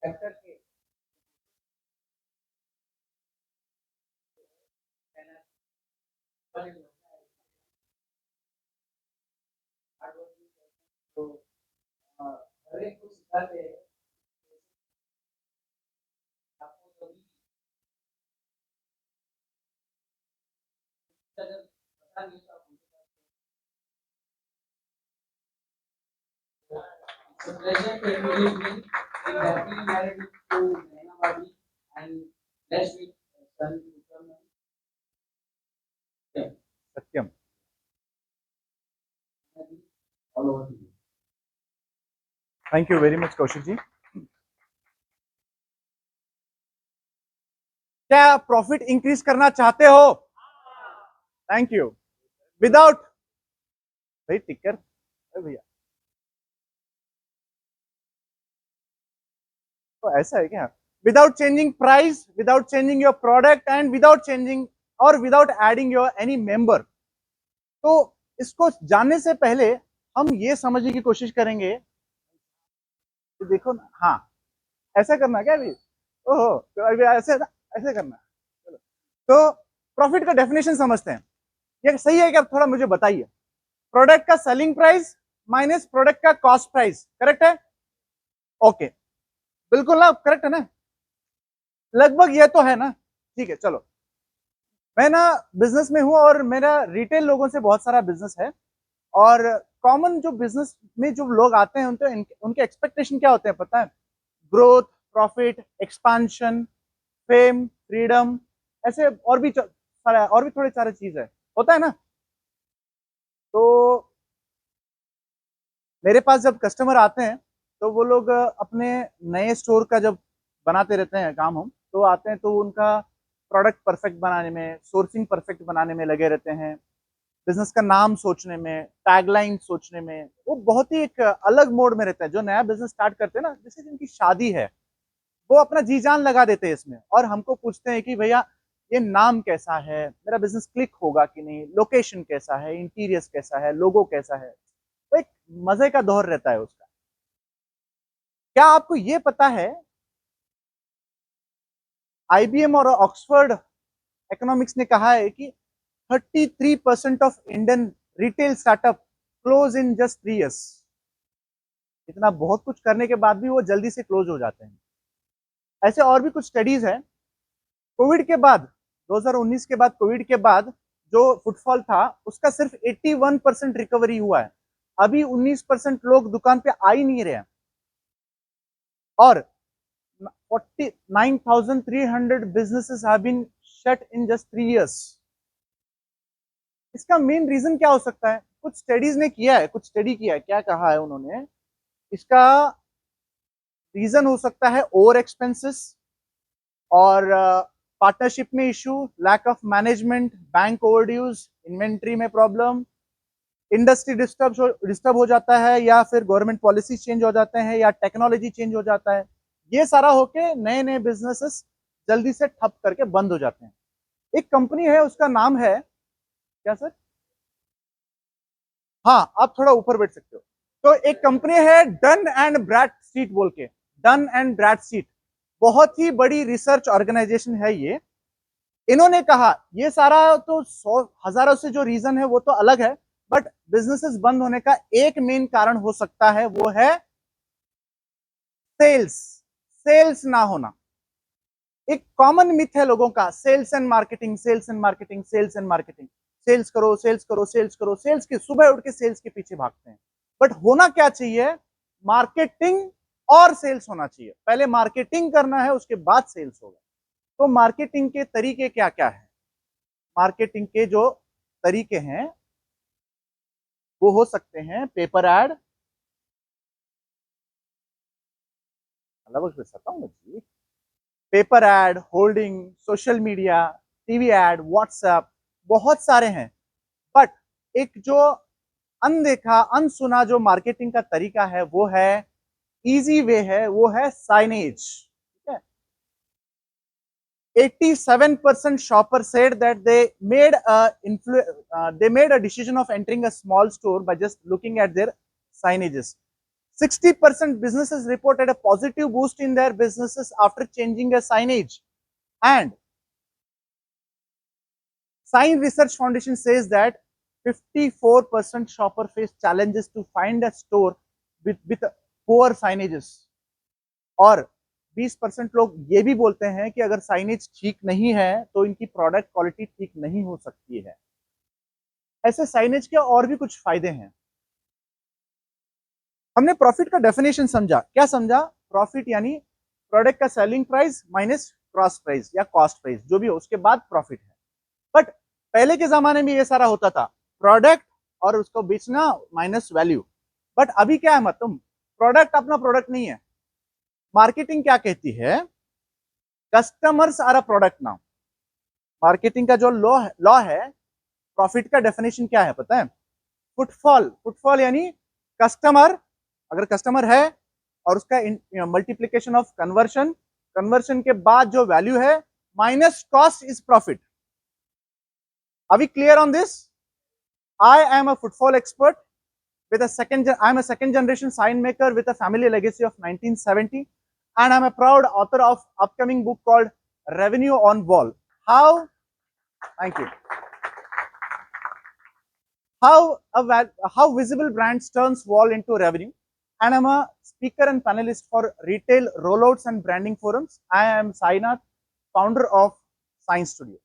Factor के तो हर एक को सिखाते हैं आपको कभी अगर पता नहीं तो आप it's a pleasure to introduce me in happily married to Naina Bhabi and blessed with son Vikram. Satyam, All over to you. Thank you very much Kaushik ji. क्या प्रॉफिट इंक्रीज करना चाहते हो? Thank you. विदाउट भाई टिकर भैया, तो ऐसा है क्या? Without changing price, without changing your product and without changing और without adding your any member. तो इसको जानने से पहले हम ये समझने की कोशिश करेंगे कि देखो ना, हाँ ऐसा करना क्या अभी? ओहो, तो अभी ऐसे ऐसे करना। चलो, तो प्रॉफिट का डेफिनेशन समझते हैं। ये सही है क्या? थोड़ा मुझे बताइए। प्रोडक्ट का सेलिंग प्राइस माइनस प्रोडक्ट का कॉस्ट प्राइस, करेक्ट है? ओके, बिल्कुल ना, करेक्ट है ना? लगभग ये तो है ना? ठीक है, चलो। मैं ना बिजनेस में हूं और मेरा रिटेल लोगों से बहुत सारा बिजनेस है। और कॉमन जो बिजनेस में जो लोग आते हैं उनके एक्सपेक्टेशन क्या होते हैं पता है? Growth, profit, expansion, fame, freedom, ऐसे और भी सारा और भी थोड़े सारे चीज है, होता है ना? तो मेरे पास जब कस्टमर आते हैं तो वो लोग अपने नए स्टोर का जब बनाते रहते हैं काम, हम तो आते हैं तो उनका प्रोडक्ट परफेक्ट बनाने में, सोर्सिंग परफेक्ट बनाने में लगे रहते हैं, बिजनेस का नाम सोचने में, टैगलाइन सोचने में। वो बहुत ही एक अलग मोड में रहता है। जो नया बिजनेस स्टार्ट करते हैं ना, जैसे जिनकी शादी है, वो अपना जी जान लगा देते हैं इसमें और हमको पूछते हैं कि भैया ये नाम कैसा है, मेरा बिजनेस क्लिक होगा कि नहीं, लोकेशन कैसा है, इंटीरियर्स कैसा है, लोगो कैसा है। तो एक मजे का दौर रहता है उसका। क्या आपको ये पता है आईबीएम और ऑक्सफोर्ड इकोनॉमिक्स ने कहा है कि 33% of Indian retail startup close in just 3 years। इतना बहुत कुछ करने के बाद भी वो जल्दी से क्लोज हो जाते हैं। ऐसे और भी कुछ स्टडीज है। कोविड के बाद, 2019 के बाद, कोविड के बाद जो फुटफॉल था उसका सिर्फ 81% रिकवरी हुआ है। अभी 19% लोग दुकान पे आ ही नहीं रहे हैं। और 49,300 businesses have been shut in just 3 years। इसका मेन रीजन क्या हो सकता है? कुछ स्टडीज ने किया है, कुछ स्टडी किया है, क्या कहा है उन्होंने? इसका रीजन हो सकता है ओवर एक्सपेंसेस और पार्टनरशिप में issue, lack of management, bank overdues, inventory में प्रॉब्लम, इंडस्ट्री डिस्टर्ब हो जाता है, या फिर गवर्नमेंट पॉलिसी चेंज हो जाते हैं, या टेक्नोलॉजी चेंज हो जाता है। ये सारा होके नए नए बिजनेसेस जल्दी से ठप करके बंद हो जाते हैं। एक कंपनी है, उसका नाम है क्या सर? हाँ, आप थोड़ा ऊपर बैठ सकते हो। तो एक कंपनी है डन एंड ब्रैडस्ट्रीट बोल के, डन एंड ब्रैडस्ट्रीट, बहुत ही बड़ी रिसर्च ऑर्गेनाइजेशन है ये। इन्होंने कहा ये सारा तो 100 हजारों से जो रीजन है वो तो अलग है, बट बिजनेसेस बंद होने का एक मेन कारण हो सकता है, वो है सेल्स, सेल्स ना होना। एक कॉमन मिथ है लोगों का, sales and marketing, sales and marketing, sales and marketing, sales करो, सेल्स करो, सेल्स करो, सेल्स के सुबह उठ के सेल्स के पीछे भागते हैं। बट होना क्या चाहिए? मार्केटिंग और सेल्स होना चाहिए। पहले मार्केटिंग करना है, उसके बाद सेल्स होगा। तो मार्केटिंग के तरीके क्या क्या है? मार्केटिंग के जो तरीके हैं वो हो सकते हैं पेपर एड, जी, paper ad, hoarding, social media, TV ad, WhatsApp, बहुत सारे हैं। बट एक जो अनदेखा, अनसुना जो मार्केटिंग का तरीका है, वो है, इजी वे है, वो है signage. 87% shopper said that they made a decision of entering a small store by just looking at their signages. 60% businesses reported a positive boost in their businesses after changing a signage. And Sign Research Foundation says that 54% shopper face challenges to find a store with poor signages. और 20% लोग ये भी बोलते हैं कि अगर signage ठीक नहीं है तो इनकी प्रोडक्ट क्वालिटी ठीक नहीं हो सकती है। ऐसे साइनेज के और भी कुछ फायदे हैं। हमने प्रॉफिट का डेफिनेशन समझा। क्या समझा? प्रॉफिट यानी प्रोडक्ट का selling price minus cross price या कॉस्ट प्राइस, जो भी हो उसके बाद प्रॉफिट है। बट पहले के जमाने में ये सारा होता था, प्रोडक्ट और उसको बेचना माइनस वैल्यू। बट अभी क्या है, मतलब प्रोडक्ट अपना प्रोडक्ट नहीं है। मार्केटिंग क्या कहती है? Customers are a product now. Marketing का जो लॉ है, प्रॉफिट का डेफिनेशन क्या है पता है? फुटफॉल। फुटफॉल यानी कस्टमर, अगर कस्टमर है और उसका मल्टीप्लीकेशन ऑफ कन्वर्शन, कन्वर्शन के बाद जो वैल्यू है minus cost is profit. Are we clear on this? I am a footfall expert with I'm a second generation sign maker with a family legacy of 1970, and I'm a proud author of upcoming book called Revenue on Wall. Thank you. How visible brands turns wall into revenue. And I'm a speaker and panelist for retail rollouts and branding forums. I am Sainath, founder of Science Studio.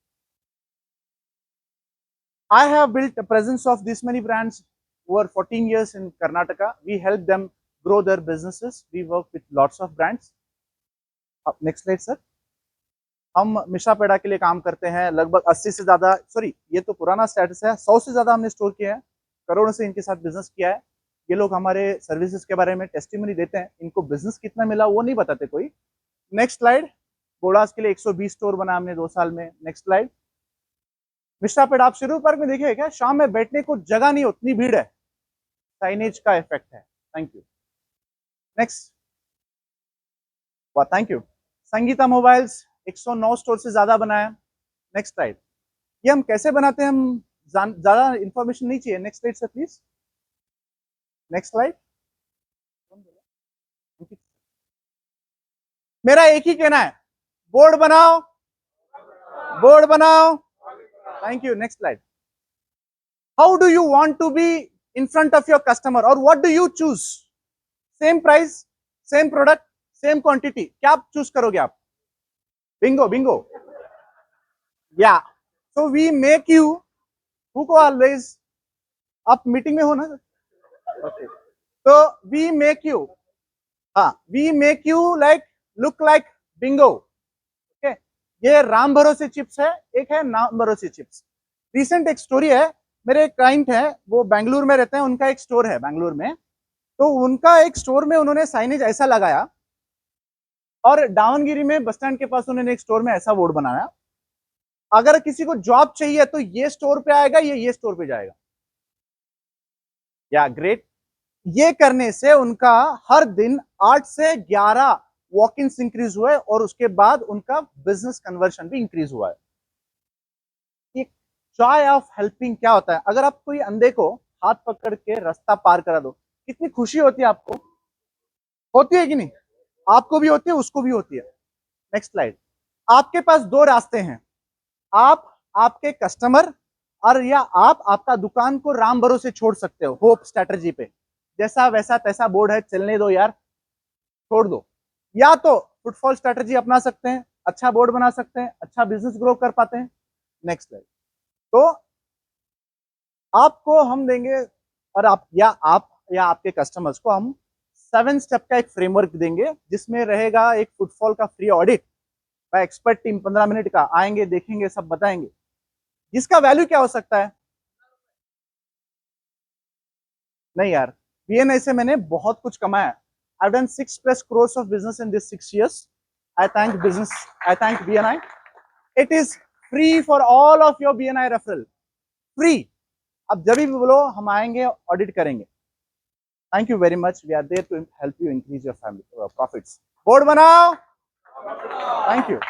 I have built a presence of this many brands over 14 years in Karnataka. We help them grow their businesses. We work with lots of brands. Next slide, sir. हम मिश्रा पेड़ा के लिए काम करते हैं। लगभग 80 से ज्यादा, sorry ये तो पुराना स्टेटस है, 100 से ज्यादा हमने स्टोर किया है, करोड़ों से इनके साथ बिजनेस किया है। ये लोग हमारे सर्विसेज के बारे में टेस्टिमनी देते हैं। इनको बिजनेस कितना मिला वो नहीं बताते कोई। Next slide. बोड़ास के लिए 120 स्टोर बना हमने 2 साल में। Next slide. मिश्रा पेड़ आप शुरू पार्क में देखिए क्या, शाम में बैठने को जगह नहीं, उतनी भीड़ है। साइनेज का इफेक्ट है। Thank you. नेक्स्ट। वाह, thank you. Sangeeta mobiles 109 store से ज्यादा बनाया। Next slide. ये हम कैसे बनाते हैं, हम ज्यादा इंफॉर्मेशन नहीं चाहिए। Next slide sir please. Next slide. मेरा एक ही कहना है, बोर्ड बनाओ, बोर्ड बनाओ। Thank you. Next slide. How do you want to be in front of your customer, or what do you choose? Same price, same product, same quantity. क्या आप choose करोगे आप? Bingo, bingo. Yeah. So we make you, who को always, आप meeting में हो ना? Okay. So we make you, we make you look like bingo. ये राम भरोसे चिप्स है, एक है नाम भरोसे चिप्स। रिसेंट एक स्टोरी है, मेरे एक क्लाइंट है, वो बेंगलुरु में रहते हैं, उनका एक स्टोर है बेंगलुरु में। तो उनका एक स्टोर में उन्होंने साइनेज ऐसा लगाया, और दावनगिरी में बस स्टैंड के पास उन्होंने एक स्टोर में ऐसा बोर्ड बनाया, अगर किसी को जॉब चाहिए तो ये स्टोर पे आएगा, ये स्टोर पे जाएगा। या ग्रेट। ये करने से उनका हर दिन 8 से 11 वॉक इन्स इंक्रीज हुआ है, और उसके बाद उनका बिजनेस कन्वर्शन भी इंक्रीज हुआ है। एक जॉय ऑफ हेल्पिंग क्या होता है? अगर आप कोई अंधे को हाथ पकड़ के रास्ता पार करा दो, कितनी खुशी होती है आपको? होती है कि नहीं? आपको भी होती है, उसको भी होती है। Next slide. आपके पास 2 रास्ते हैं, आप आपके कस्टमर और या आप आपका दुकान को राम भरोसे छोड़ सकते हो होप स्ट्रेटजी पे। जैसा वैसा तैसा बोर्ड है, चलने दो यार, छोड़ दो। या तो फुटफॉल स्ट्रेटजी अपना सकते हैं, अच्छा बोर्ड बना सकते हैं, अच्छा बिजनेस ग्रो कर पाते हैं। Next slide. तो आपको हम देंगे, और आप या आपके कस्टमर्स को हम 7 स्टेप का एक फ्रेमवर्क देंगे, जिसमें रहेगा एक फुटफॉल का free audit bye expert team. 15 minute का आएंगे, देखेंगे, सब बताएंगे, जिसका वैल्यू क्या हो सकता है। नहीं यार, बीएनआई से मैंने बहुत कुछ कमाया। I've done 6+ crores of business in this 6 years. I thank BNI. It is free for all of your BNI referral. Free. अब जब भी बोलो हम आएंगे, ऑडिट करेंगे। Thank you very much. We are there to help you increase your family profits. Board बनाओ। Thank you.